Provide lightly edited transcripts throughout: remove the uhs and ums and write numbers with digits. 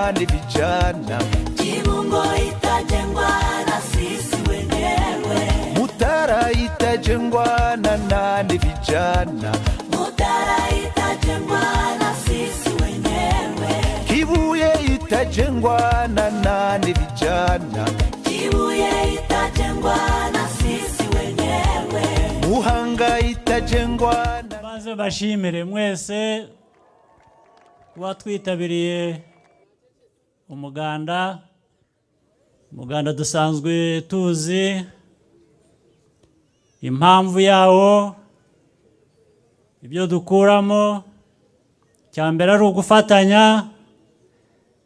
nani vijana. Kibungo itajengwa na sisi wenyewe. Mutara itajengwa na nani vijana. Mutara itajengwa na sisi wenyewe. Kibuye itajengwa na nani vijana. Kibuye itajengwa na sisi wenyewe. Muhanga itajengwa na... Maze bashimire mwese watwitabiriye umuganda dusanzwe tuzi impamvu yawo, ibyo dukuramo. Cya mbere ari ugufatanya,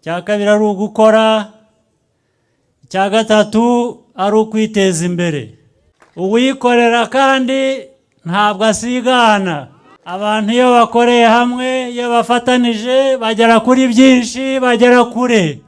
cya kabiri ari ugukora, cya gatatu ari ukwiteza imbere. Uwikorera kandi ntabwo asigana. Abantu iyo bakoreye hamwe, iyo bafatanije bagera kuri byinshi, bagera kure.